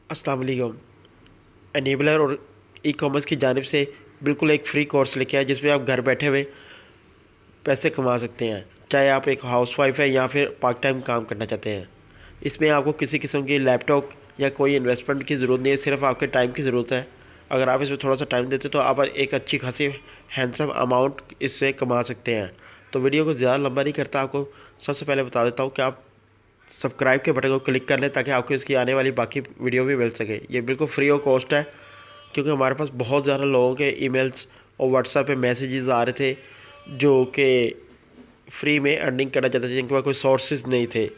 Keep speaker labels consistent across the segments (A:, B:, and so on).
A: अस्सलाम वालेकुम। एनेबलर और ई कॉमर्स की जानिब से बिल्कुल एक फ़्री कोर्स लेके आए जिसमें आप घर बैठे हुए पैसे कमा सकते हैं, चाहे आप एक हाउसवाइफ है या फिर पार्ट टाइम काम करना चाहते हैं। इसमें आपको किसी किस्म की लैपटॉप या कोई इन्वेस्टमेंट की ज़रूरत नहीं है, सिर्फ आपके टाइम की ज़रूरत है। अगर आप इसमें थोड़ा सा टाइम देते तो आप एक अच्छी खासी हैंडसम अमाउंट इससे कमा सकते हैं। तो वीडियो को ज़्यादा लंबा नहीं करता, आपको सबसे पहले बता देता हूँ कि आप सब्सक्राइब के बटन को क्लिक कर लें ताकि आपको इसकी आने वाली बाकी वीडियो भी मिल सके। ये बिल्कुल फ्री ऑफ कॉस्ट है, क्योंकि हमारे पास बहुत ज़्यादा लोगों के ईमेल्स और व्हाट्सएप पे मैसेजेस आ रहे थे जो कि फ्री में अर्निंग करना चाहते थे, जिनके पास कोई सोर्सेज नहीं थे।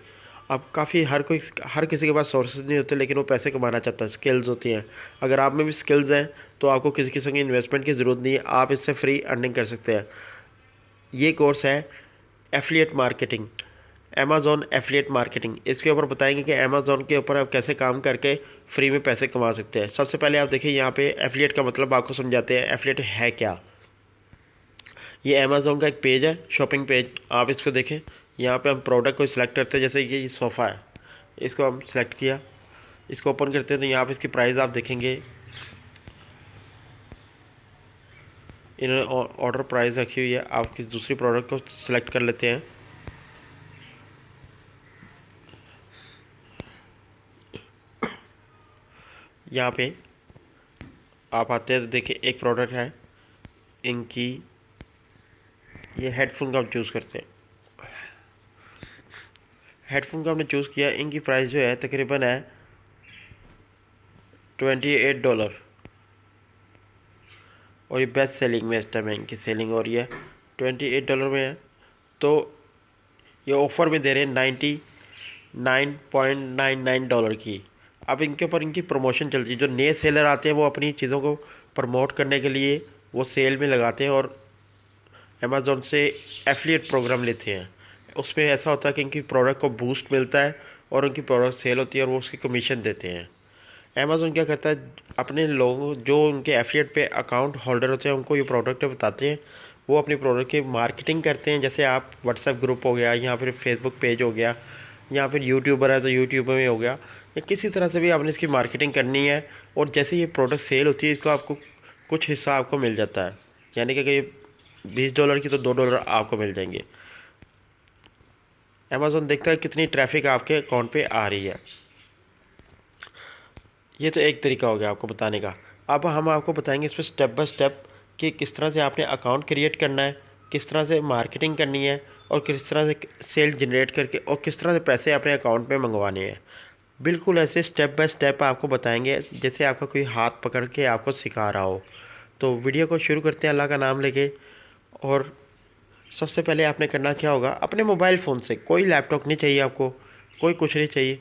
A: अब काफ़ी हर किसी के पास सोर्सेज नहीं होते, लेकिन वो पैसे कमाना चाहता है, स्किल्स होती हैं। अगर आप में भी स्किल्स हैं तो आपको किसी किस्म की इन्वेस्टमेंट की ज़रूरत नहीं है, आप इससे फ्री अर्निंग कर सकते हैं। ये कोर्स है affiliate marketing, Amazon affiliate marketing. इसके ऊपर बताएंगे कि अमेज़ॉन के ऊपर आप कैसे काम करके फ्री में पैसे कमा सकते हैं। सबसे पहले आप देखिए, यहाँ पे एफिलिएट का मतलब आपको समझाते हैं एफिलिएट है क्या। ये अमेज़ॉन का एक पेज है, शॉपिंग पेज। आप इसको देखें, यहाँ पे हम प्रोडक्ट को सिलेक्ट करते हैं। जैसे कि ये सोफ़ा है, इसको हम सेलेक्ट किया, इसको ओपन करते हैं तो यहाँ पे इसकी प्राइस आप देखेंगे। इन्होंने ऑर्डर प्राइस रखी हुई है। आप किसी दूसरी प्रोडक्ट को सिलेक्ट कर लेते हैं। यहाँ पे आप आते हैं तो देखिए एक प्रोडक्ट है इनकी, ये हेडफोन का हम चूज़ करते हैं। हेडफोन का हमने चूज़ किया, इनकी प्राइस जो है तकरीबन है $28, और ये बेस्ट सेलिंग में इस टाइम है, इनकी सेलिंग हो रही है $28 में है। तो ये ऑफ़र में दे रहे हैं $99.99 की। अब इनके ऊपर इनकी प्रमोशन चल रही है। जो नए सेलर आते हैं वो अपनी चीज़ों को प्रमोट करने के लिए वो सेल में लगाते हैं और अमेज़ॉन से एफिलिएट प्रोग्राम लेते हैं। उसमें ऐसा होता है कि इनकी प्रोडक्ट को बूस्ट मिलता है और उनकी प्रोडक्ट सेल होती है और वो उसकी कमीशन देते हैं। अमेज़ॉन क्या करता है, अपने लोगों जो उनके एफिलिएट पे अकाउंट होल्डर होते हैं उनको ये प्रोडक्ट बताते हैं। वो अपनी प्रोडक्ट की मार्केटिंग करते हैं। जैसे आप व्हाट्सएप ग्रुप हो गया, या फिर फेसबुक पेज हो गया, या फिर यूट्यूबर है तो यूट्यूब में हो गया, या किसी तरह से भी आपने इसकी मार्केटिंग करनी है। और जैसे ये प्रोडक्ट सेल होती है, इसको आपको कुछ हिस्सा आपको मिल जाता है। यानी कि अगर $20 की तो $2 आपको मिल जाएंगे। अमेज़ॉन देखता है कितनी ट्रैफिक आपके अकाउंट पे आ रही है। ये तो एक तरीका हो गया आपको बताने का। अब हम आपको बताएंगे इस पर स्टेप बाय स्टेप कि किस तरह से आपने अकाउंट क्रिएट करना है, किस तरह से मार्केटिंग करनी है, और किस तरह से सेल जनरेट करके और किस तरह से पैसे अपने अकाउंट में मंगवाने हैं। बिल्कुल ऐसे स्टेप बाय स्टेप आपको बताएंगे जैसे आपका कोई हाथ पकड़ के आपको सिखा रहा हो। तो वीडियो को शुरू करते हैं अल्लाह का नाम लेके। और सबसे पहले आपने करना क्या होगा, अपने मोबाइल फ़ोन से, कोई लैपटॉप नहीं चाहिए आपको, कोई कुछ नहीं चाहिए।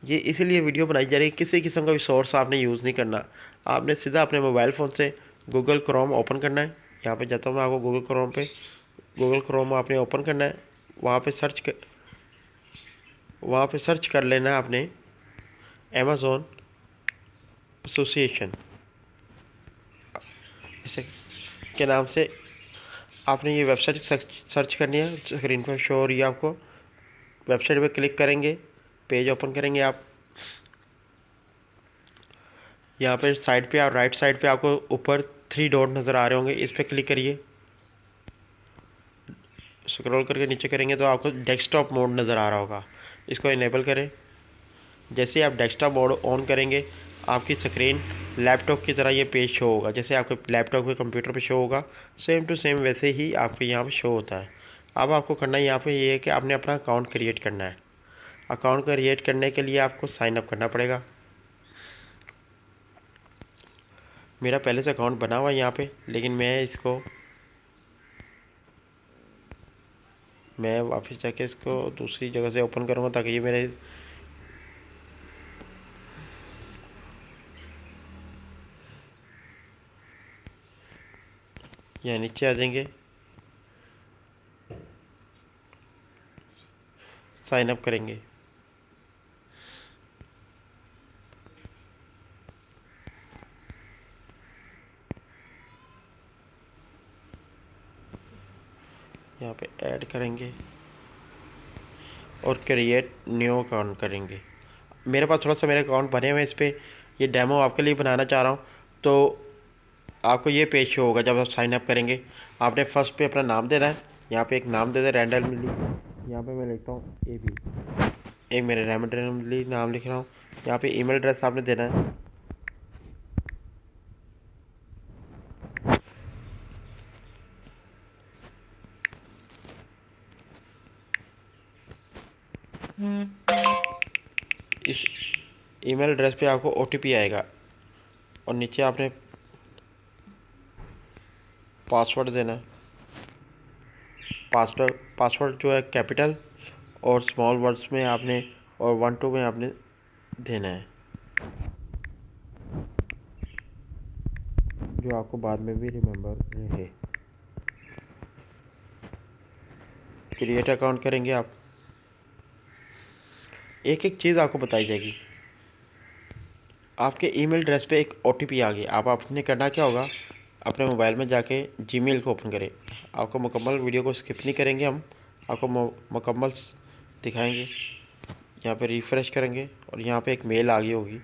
A: ये इसीलिए वीडियो बनाई जा रही है, किसी किस्म का भी सोर्स आपने यूज़ नहीं करना। आपने सीधा अपने मोबाइल फ़ोन से गूगल क्रोम ओपन करना है। यहाँ पे जाता हूँ मैं आपको गूगल क्रोम पे। गूगल क्रोम आपने ओपन करना है, वहाँ पे सर्च कर लेना है आपने अमेज़ॉन एसोसिएशन ऐसे के नाम से। आपने ये वेबसाइट सर्च करनी है, स्क्रीन पर शो हो रही है आपको। वेबसाइट पे क्लिक करेंगे, पेज ओपन करेंगे आप। यहाँ पे साइड पे आप राइट साइड पे आपको ऊपर 3 डॉट नज़र आ रहे होंगे, इस पर क्लिक करिए। स्क्रॉल करके नीचे करेंगे तो आपको डेस्कटॉप मोड नज़र आ रहा होगा, इसको इनेबल करें। जैसे ही आप डेस्कटॉप मोड ऑन करेंगे, आपकी स्क्रीन लैपटॉप की तरह ये पेज शो होगा। जैसे आपके लैपटॉप के कंप्यूटर पे शो होगा, सेम टू सेम वैसे ही आपके यहाँ पे शो होता है। अब आपको करना है यहाँ पे ये है कि आपने अपना अकाउंट क्रिएट करना है। अकाउंट क्रिएट करने के लिए आपको साइन अप करना पड़ेगा। मेरा पहले से अकाउंट बना हुआ है यहाँ पे, लेकिन मैं वापस जाके इसको दूसरी जगह से ओपन करूँगा ताकि ये मेरे यहाँ नीचे आ जाएंगे, साइन अप करेंगे। यहाँ पे ऐड करेंगे और क्रिएट न्यू अकाउंट करेंगे। मेरे पास थोड़ा सा मेरे अकाउंट बने हुए हैं इस पर, ये डेमो आपके लिए बनाना चाह रहा हूँ। तो आपको ये पेज शो होगा जब आप साइन अप करेंगे। आपने फर्स्ट पे अपना नाम देना है। यहाँ पे एक नाम दे दें रैंडमली, यहाँ पे मैं लिखता हूँ AB, एक मेरे रैंडमली नाम लिख रहा हूँ। यहाँ पे ईमेल एड्रेस आपने देना है। इस ईमेल एड्रेस पे आपको OTP आएगा और नीचे आपने पासवर्ड देना है। पासवर्ड जो है कैपिटल और स्मॉल वर्ड्स में आपने और 1 2 में आपने देना है, जो आपको बाद में भी रिमेम्बर रहे। क्रिएट अकाउंट करेंगे आप। एक एक चीज़ आपको बताई जाएगी। आपके ईमेल एड्रेस पे एक OTP आ गई। अब आपने करना क्या होगा, अपने मोबाइल में जाके जीमेल को ओपन करें। आपको मुकम्मल वीडियो को स्किप नहीं करेंगे, हम आपको मुकम्मल दिखाएंगे। यहाँ पे रिफ़्रेश करेंगे और यहाँ पे एक मेल आ गई होगी,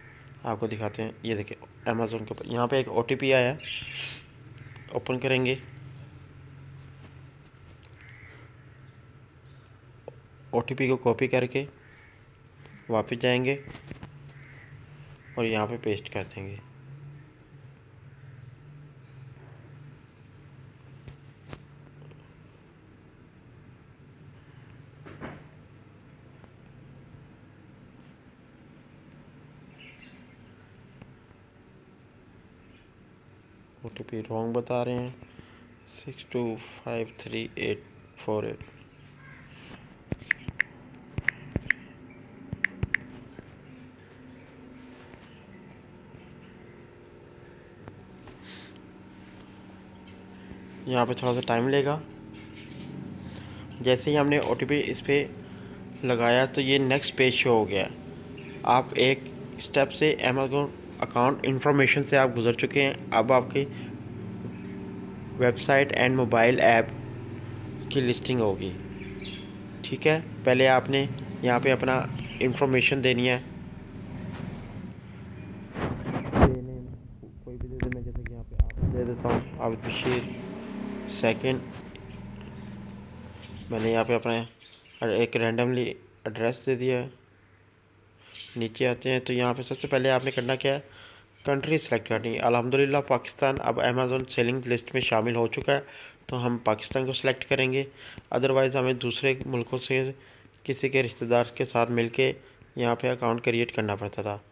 A: आपको दिखाते हैं। ये देखिए अमेज़ोन के ऊपर यहाँ पे एक OTP आया है। ओपन करेंगे, OTP को कॉपी करके वापस जाएंगे और यहाँ पे पेस्ट कर देंगे। OTP रॉन्ग बता रहे हैं, 62534848। यहाँ पे थोड़ा सा टाइम लेगा। जैसे ही हमने OTP इस पर लगाया तो ये नेक्स्ट पेज शो हो गया। आप एक स्टेप से अमेज़न अकाउंट इंफॉर्मेशन से आप गुजर चुके हैं। अब आपकी वेबसाइट एंड मोबाइल ऐप की लिस्टिंग होगी। ठीक है, पहले आपने यहाँ पे अपना इंफॉर्मेशन देनी है। कोई भी दे दे, मैं जैसे कि यहाँ पे आप दे देता हूँ, आबिद बशीर सेकंड। मैंने यहाँ पे अपना एक रैंडमली एड्रेस दे दिया है। नीचे आते हैं तो यहाँ पे सबसे पहले आपने करना क्या है, कंट्री सेलेक्ट करनी है। अल्हम्दुलिल्लाह पाकिस्तान अब अमेज़न सेलिंग लिस्ट में शामिल हो चुका है, तो हम पाकिस्तान को सिलेक्ट करेंगे। अदरवाइज़ हमें दूसरे मुल्कों से किसी के रिश्तेदार के साथ मिलके यहाँ पे अकाउंट क्रिएट करना पड़ता था।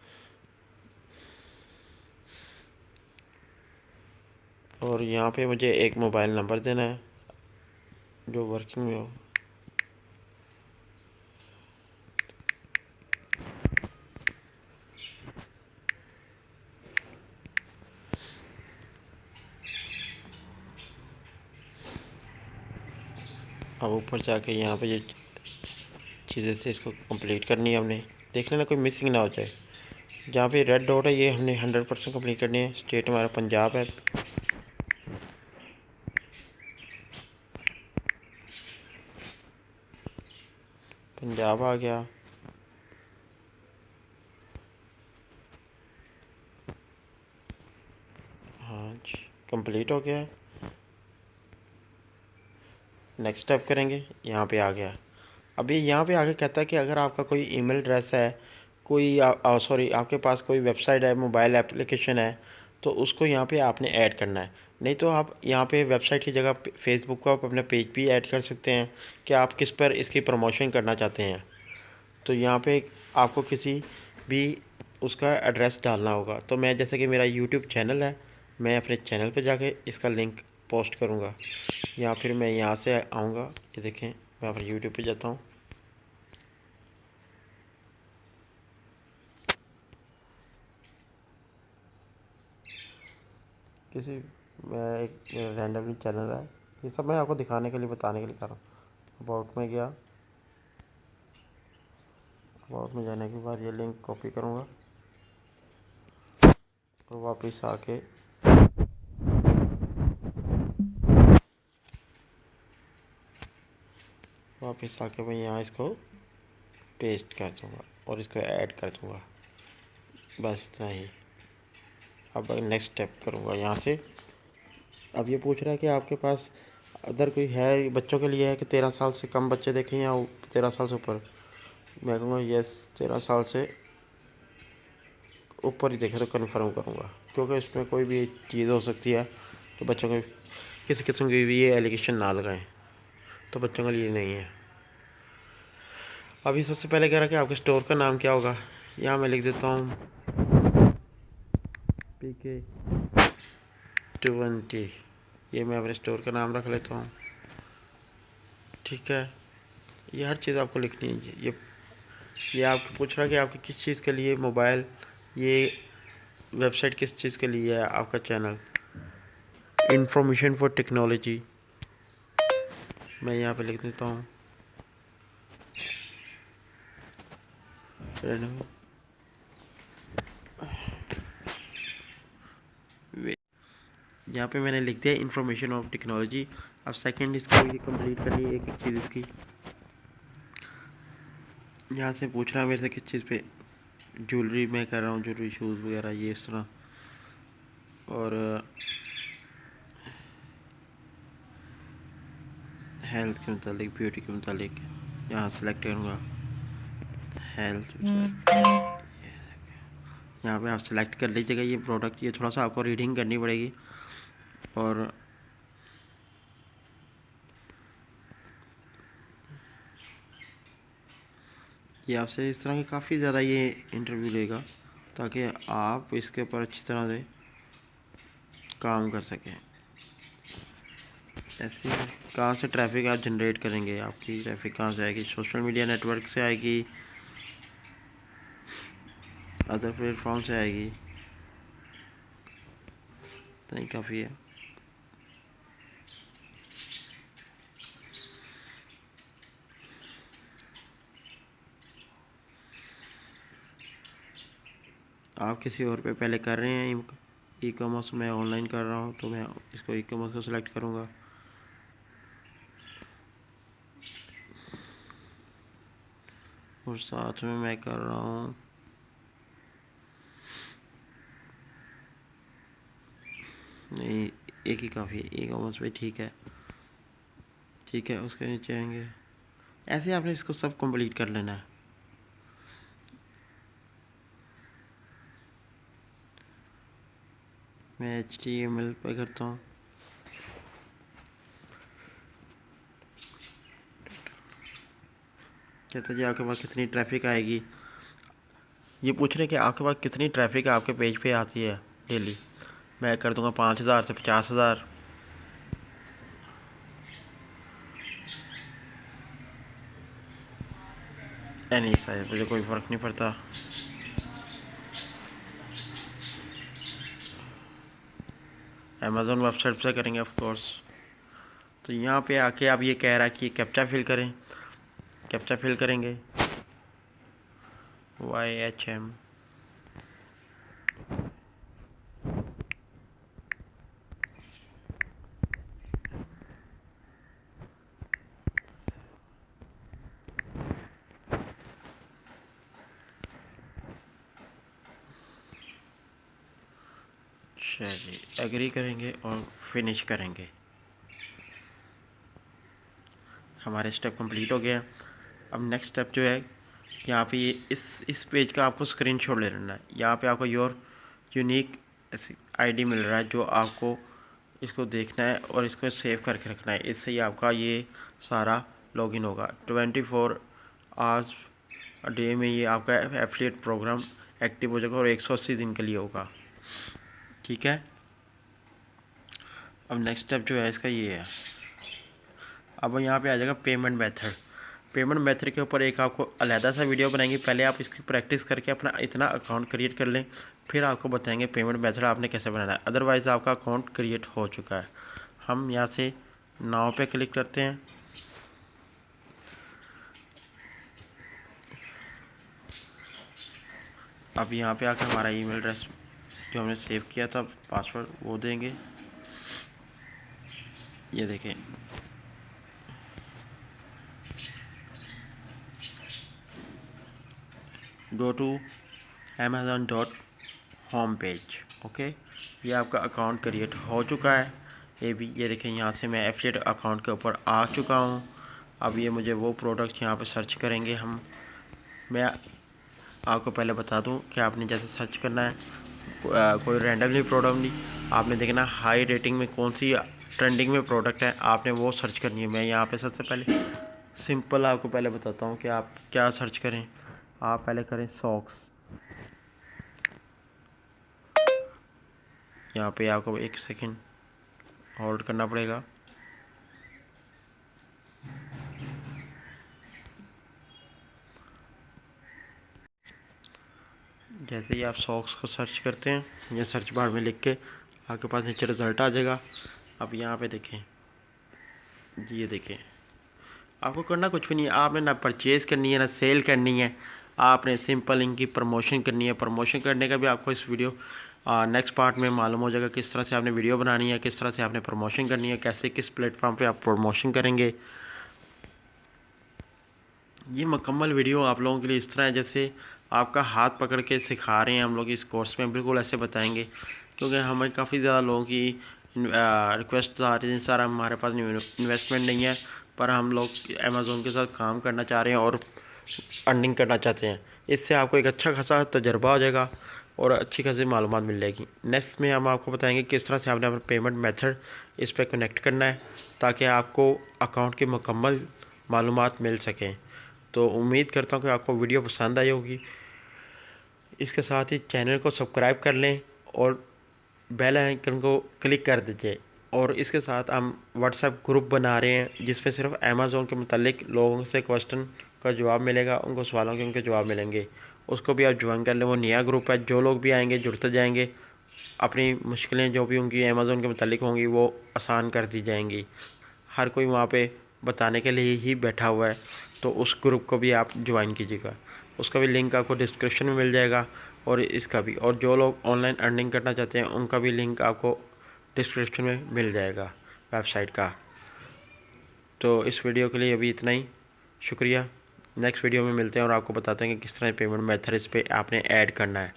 A: और यहाँ पे मुझे एक मोबाइल नंबर देना है जो वर्किंग में हो। अब ऊपर जाके यहाँ पे ये चीज़ें से इसको कंप्लीट करनी है हमने। देख लेना कोई मिसिंग ना हो जाए। जहाँ पे रेड डॉट है ये हमने 100% कंप्लीट करनी है। स्टेट हमारा पंजाब है। पंजाब आ गया। हाँ जी, कंप्लीट हो गया। नेक्स्ट स्टेप करेंगे, यहाँ पे आ गया। अभी यहाँ पे आगे कहता है कि अगर आपका कोई ईमेल एड्रेस है, कोई सॉरी आपके पास कोई वेबसाइट है, मोबाइल एप्लीकेशन है, तो उसको यहाँ पे आपने ऐड करना है। नहीं तो आप यहाँ पे वेबसाइट की जगह फेसबुक को आप अपने पेज भी ऐड कर सकते हैं कि आप किस पर इसकी प्रमोशन करना चाहते हैं। तो यहाँ पे आपको किसी भी उसका एड्रेस डालना होगा। तो मैं जैसे कि मेरा यूट्यूब चैनल है, मैं अपने चैनल पे जाके इसका लिंक पोस्ट करूँगा, या फिर मैं यहाँ से आऊँगा। ये देखें, मैं अपने यूट्यूब पे जाता हूँ। किसी मैं एक रैंडमली चैनल है, ये सब मैं आपको दिखाने के लिए बताने के लिए कर रहा हूँ। अबाउट में गया, अबाउट में जाने के बाद ये लिंक कॉपी करूँगा और वापस आके मैं यहाँ इसको पेस्ट कर दूँगा और इसको ऐड कर दूँगा। बस इतना ही। अब नेक्स्ट स्टेप करूँगा यहाँ से। अब ये पूछ रहा है कि आपके पास अदर कोई है, बच्चों के लिए है कि 13 साल से कम बच्चे देखें या 13 साल से ऊपर। मैं कहूँगा यस, 13 साल से ऊपर ही देखें तो कन्फर्म करूँगा, क्योंकि इसमें कोई भी चीज़ हो सकती है तो बच्चों को किसी किस्म की भी ये एलिगेशन ना लगाएं, तो बच्चों के लिए नहीं है। अभी सबसे पहले कह रहा है कि आपके स्टोर का नाम क्या होगा। यहाँ मैं लिख देता हूँ PK20, ये मैं अपने स्टोर का नाम रख लेता हूँ। ठीक है, ये हर चीज़ आपको लिखनी है। ये आपको पूछ रहा है कि आपकी किस चीज़ के लिए मोबाइल, ये वेबसाइट किस चीज़ के लिए है, आपका चैनल इंफॉर्मेशन फॉर टेक्नोलॉजी, मैं यहाँ पे लिख देता हूँ। यहाँ पे मैंने लिख दिया इंफॉर्मेशन ऑफ टेक्नोलॉजी। अब सेकंड इसको ये कंप्लीट करनी है, एक एक चीज़ इसकी। यहाँ से पूछ रहा है मेरे से किस चीज़ पे, ज्वेलरी मैं कर रहा हूँ, ज्वेलरी शूज़ वगैरह ये इस तरह, और हेल्थ के मुतालिक, ब्यूटी के मुतालिक। यहाँ सेलेक्ट करूँगा हेल्थ, यहाँ पे आप सेलेक्ट कर लीजिएगा ये प्रोडक्ट। ये थोड़ा सा आपको रीडिंग करनी पड़ेगी, और ये आपसे इस तरह के काफ़ी ज़्यादा ये इंटरव्यू लेगा, ताकि आप इसके ऊपर अच्छी तरह से काम कर सकें। ऐसे कहाँ से ट्रैफिक आप जनरेट करेंगे, आपकी ट्रैफिक कहाँ से आएगी, सोशल मीडिया नेटवर्क से आएगी, अदर प्लेटफॉर्म से आएगी, तो नहीं काफ़ी है। आप किसी और पे पहले कर रहे हैं ई कॉमर्स, में ऑनलाइन कर रहा हूँ, तो मैं इसको ई कॉमर्स को सिलेक्ट करूँगा। और साथ में मैं कर रहा हूँ नहीं, एक ही काफ़ी है, ई कॉमर्स पे ठीक है। ठीक है, उसके नीचे आएंगे। ऐसे आपने इसको सब कंप्लीट कर लेना है। मैं HTML पे करता हूँ। कहता जी आपके पास कितनी ट्रैफिक आएगी, ये पूछ रहे कि आपके पास कितनी ट्रैफिक आपके पेज पे आती है डेली। मैं कर दूंगा 5000 से 50,000। नहीं साहब, मुझे कोई फ़र्क नहीं पड़ता। अमेज़ोन वेबसाइट से करेंगे ऑफ कोर्स। तो यहाँ पे आके आप ये कह रहा है कि कैप्चा फिल करें, कैप्चा फिल करेंगे YHM। चलिए एग्री करेंगे और फिनिश करेंगे। हमारे स्टेप कंप्लीट हो गया। अब नेक्स्ट स्टेप जो है, यहाँ पे ये इस पेज का आपको स्क्रीनशॉट ले लेना है। यहाँ पे आपको योर यूनिक ID मिल रहा है, जो आपको इसको देखना है और इसको सेव करके रखना है। इससे ही आपका ये सारा लॉगिन होगा। 24 आवर्स डे में ये आपका एफिलिएट प्रोग्राम एक्टिव हो जाएगा, और 180 दिन के लिए होगा। ठीक है, अब नेक्स्ट स्टेप जो है इसका ये है। अब यहाँ पे आ जाएगा पेमेंट मेथड। पेमेंट मेथड के ऊपर एक आपको अलहदा सा वीडियो बनाएंगे। पहले आप इसकी प्रैक्टिस करके अपना इतना अकाउंट क्रिएट कर लें, फिर आपको बताएंगे पेमेंट मेथड आपने कैसे बनाना है। अदरवाइज़ आपका अकाउंट क्रिएट हो चुका है। हम यहाँ से नाउ पे क्लिक करते हैं। अब यहाँ पे आकर हमारा ईमेल एड्रेस जो हमने सेव किया था, पासवर्ड, वो देंगे। ये देखें, go to amazon.com home page. Okay, ये आपका अकाउंट क्रिएट हो चुका है। ये भी ये देखें, यहाँ से मैं एफिलिएट अकाउंट के ऊपर आ चुका हूँ। अब ये मुझे वो प्रोडक्ट यहाँ पे सर्च करेंगे हम। मैं आपको पहले बता दूँ कि आपने जैसे सर्च करना है, कोई रैंडमली प्रोडक्ट नहीं, आपने देखना हाई रेटिंग में कौन सी ट्रेंडिंग में प्रोडक्ट है, आपने वो सर्च करनी है। मैं यहाँ पे सबसे पहले सिंपल आपको पहले बताता हूँ कि आप क्या सर्च करें। आप पहले करें सॉक्स। यहाँ पे आपको 1 सेकेंड होल्ड करना पड़ेगा। जैसे ही आप सॉक्स को सर्च करते हैं, ये सर्च बार में लिख के आपके पास नीचे रिज़ल्ट आ जाएगा। अब यहाँ पे देखें, ये देखें, आपको करना कुछ भी नहीं है। आपने ना परचेज़ करनी है ना सेल करनी है, आपने सिंपल इनकी प्रमोशन करनी है। प्रमोशन करने का भी आपको इस वीडियो नेक्स्ट पार्ट में मालूम हो जाएगा, किस तरह से आपने वीडियो बनानी है, किस तरह से आपने प्रमोशन करनी है, कैसे किस प्लेटफॉर्म पे आप प्रमोशन करेंगे। ये मुकम्मल वीडियो आप लोगों के लिए इस तरह है जैसे आपका हाथ पकड़ के सिखा रहे हैं हम लोग इस कोर्स में, बिल्कुल ऐसे बताएंगे। क्योंकि हमें काफ़ी ज़्यादा लोगों की रिक्वेस्ट आ रही है, सर हमारे पास इन्वेस्टमेंट नहीं है, पर हम लोग अमेज़ोन के साथ काम करना चाह रहे हैं और अर्निंग करना चाहते हैं। इससे आपको एक अच्छा खासा तजर्बा हो जाएगा और अच्छी खासी मालूमात मिल जाएगी। नेक्स्ट में हम आपको बताएंगे किस तरह से आपने अपना पेमेंट मेथड इस पर कनेक्ट करना है, ताकि आपको अकाउंट की मुकम्मल मालूमात मिल सकें। तो उम्मीद करता हूँ कि आपको वीडियो पसंद आई होगी। इसके साथ ही चैनल को सब्सक्राइब कर लें और बेल आइकन को क्लिक कर दीजिए। और इसके साथ हम व्हाट्सएप ग्रुप बना रहे हैं, जिसमें सिर्फ अमेज़ोन के मुतालिक लोगों से क्वेश्चन का जवाब मिलेगा, उनको सवालों के उनके जवाब मिलेंगे। उसको भी आप ज्वाइन कर लें। वो नया ग्रुप है, जो लोग भी आएंगे जुड़ते जाएंगे, अपनी मुश्किलें जो भी उनकी अमेज़ोन के मुतालिक होंगी वो आसान कर दी जाएंगी। हर कोई वहाँ पे बताने के लिए ही बैठा हुआ है, तो उस ग्रुप को भी आप ज्वाइन कीजिएगा। उसका भी लिंक आपको डिस्क्रिप्शन में मिल जाएगा, और इसका भी, और जो लोग ऑनलाइन अर्निंग करना चाहते हैं उनका भी लिंक आपको डिस्क्रिप्शन में मिल जाएगा वेबसाइट का। तो इस वीडियो के लिए अभी इतना ही, शुक्रिया। नेक्स्ट वीडियो में मिलते हैं और आपको बताते हैं कि किस तरह पेमेंट मेथड इस पर आपने ऐड करना है।